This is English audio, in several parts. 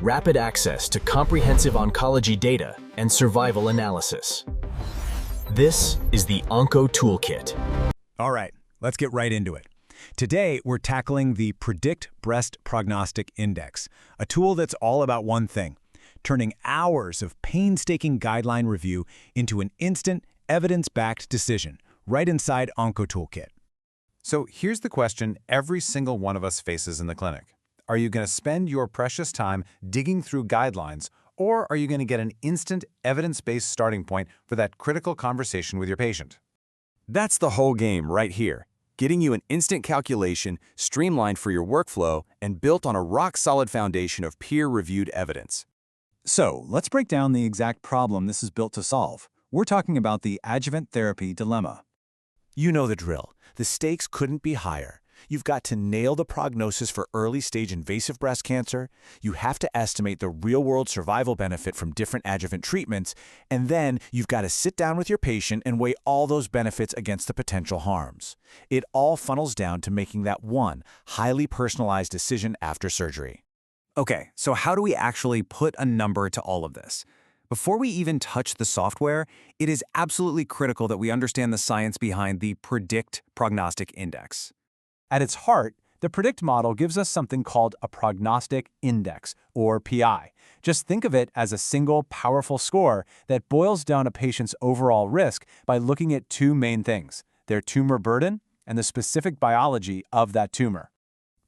rapid access to comprehensive oncology data, and survival analysis. This is the Onco Toolkit. All right, let's get right into it. Today, we're tackling the Predict Breast Prognostic Index, a tool that's all about one thing: turning hours of painstaking guideline review into an instant, evidence-backed decision right inside Onco Toolkit. So here's the question every single one of us faces in the clinic. Are you going to spend your precious time digging through guidelines, or are you going to get an instant, evidence-based starting point for that critical conversation with your patient? That's the whole game right here, getting you an instant calculation, streamlined for your workflow, and built on a rock-solid foundation of peer-reviewed evidence. So, let's break down the exact problem this is built to solve. We're talking about the adjuvant therapy dilemma. You know the drill. The stakes couldn't be higher. You've got to nail the prognosis for early-stage invasive breast cancer, you have to estimate the real-world survival benefit from different adjuvant treatments, and then you've got to sit down with your patient and weigh all those benefits against the potential harms. It all funnels down to making that one highly personalized decision after surgery. Okay, so how do we actually put a number to all of this? Before we even touch the software, it is absolutely critical that we understand the science behind the Predict Prognostic Index. At its heart, the Predict model gives us something called a prognostic index, or PI. Just think of it as a single, powerful score that boils down a patient's overall risk by looking at two main things: their tumor burden and the specific biology of that tumor.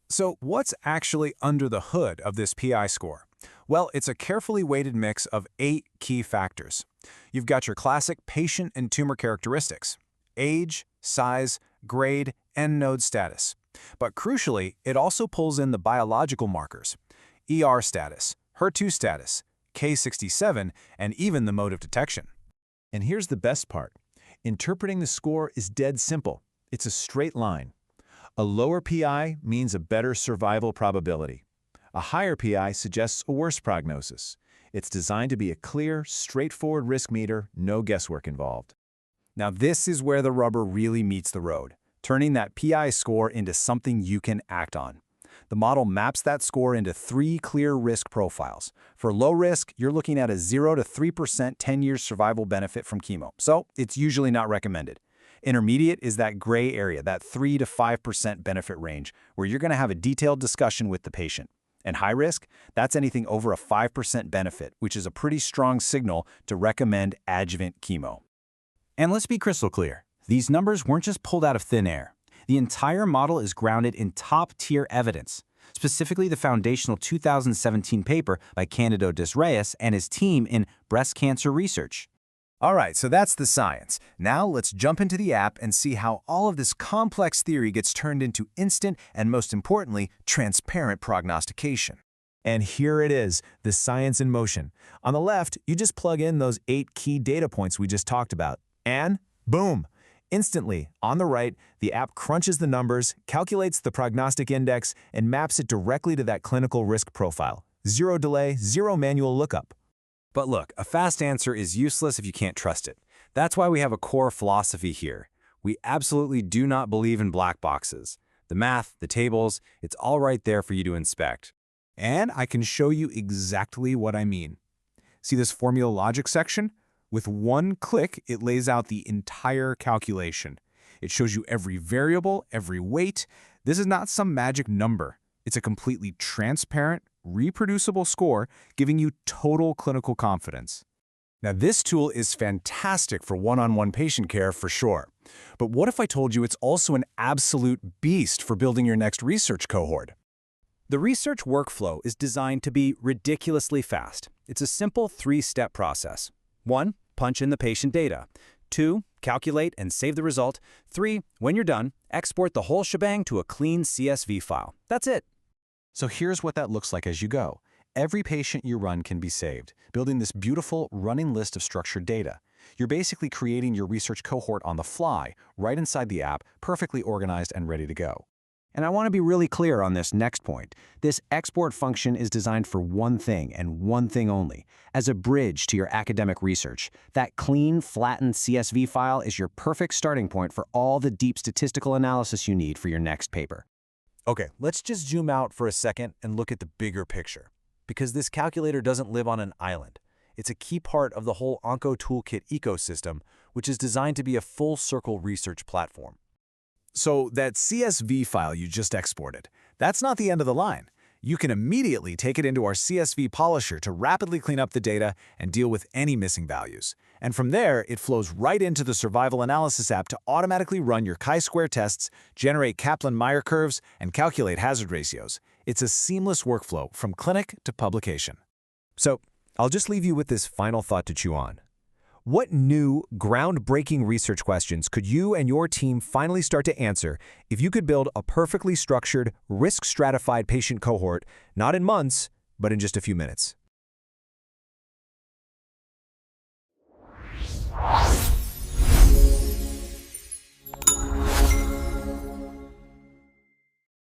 So what's actually under the hood of this PI score? Well, it's a carefully weighted mix of 8 key factors. You've got your classic patient and tumor characteristics: age, size, grade, and node status. But crucially, it also pulls in the biological markers: ER status, HER2 status, K67, and even the mode of detection. And here's the best part. Interpreting the score is dead simple. It's a straight line. A lower PI means a better survival probability. A higher PI suggests a worse prognosis. It's designed to be a clear, straightforward risk meter, no guesswork involved. Now this is where the rubber really meets the road, turning that PI score into something you can act on. The model maps that score into 3 clear risk profiles. For low risk, you're looking at a 0 to 3% 10-year survival benefit from chemo, so it's usually not recommended. Intermediate is that gray area, that 3 to 5% benefit range, where you're going to have a detailed discussion with the patient. And high risk, that's anything over a 5% benefit, which is a pretty strong signal to recommend adjuvant chemo. And let's be crystal clear, these numbers weren't just pulled out of thin air. The entire model is grounded in top-tier evidence, specifically the foundational 2017 paper by Candido Desreyes and his team in breast cancer research. All right, so that's the science. Now let's jump into the app and see how all of this complex theory gets turned into instant and, most importantly, transparent prognostication. And here it is, the science in motion. On the left, you just plug in those 8 key data points we just talked about, and boom! Instantly, on the right, the app crunches the numbers, calculates the prognostic index, and maps it directly to that clinical risk profile. Zero delay, zero manual lookup. But look, a fast answer is useless if you can't trust it. That's why we have a core philosophy here. We absolutely do not believe in black boxes. The math, the tables, it's all right there for you to inspect. And I can show you exactly what I mean. See this formula logic section? With one click, it lays out the entire calculation. It shows you every variable, every weight. This is not some magic number. It's a completely transparent, reproducible score, giving you total clinical confidence. Now, this tool is fantastic for one-on-one patient care for sure. But what if I told you it's also an absolute beast for building your next research cohort? The research workflow is designed to be ridiculously fast. It's a simple 3-step process. 1, punch in the patient data. 2, calculate and save the result. 3, when you're done, export the whole shebang to a clean CSV file. That's it. So here's what that looks like as you go. Every patient you run can be saved, building this beautiful running list of structured data. You're basically creating your research cohort on the fly, right inside the app, perfectly organized and ready to go. And I want to be really clear on this next point. This export function is designed for one thing and one thing only: as a bridge to your academic research. That clean, flattened CSV file is your perfect starting point for all the deep statistical analysis you need for your next paper. Okay, let's just zoom out for a second and look at the bigger picture. because this calculator doesn't live on an island. It's a key part of the whole Onco Toolkit ecosystem, which is designed to be a full-circle research platform. So that CSV file you just exported, that's not the end of the line. You can immediately take it into our CSV polisher to rapidly clean up the data and deal with any missing values. And from there, it flows right into the survival analysis app to automatically run your chi-square tests, generate Kaplan-Meier curves, and calculate hazard ratios. It's a seamless workflow from clinic to publication. So, I'll just leave you with this final thought to chew on. What new, groundbreaking research questions could you and your team finally start to answer if you could build a perfectly structured, risk-stratified patient cohort, not in months, but in just a few minutes?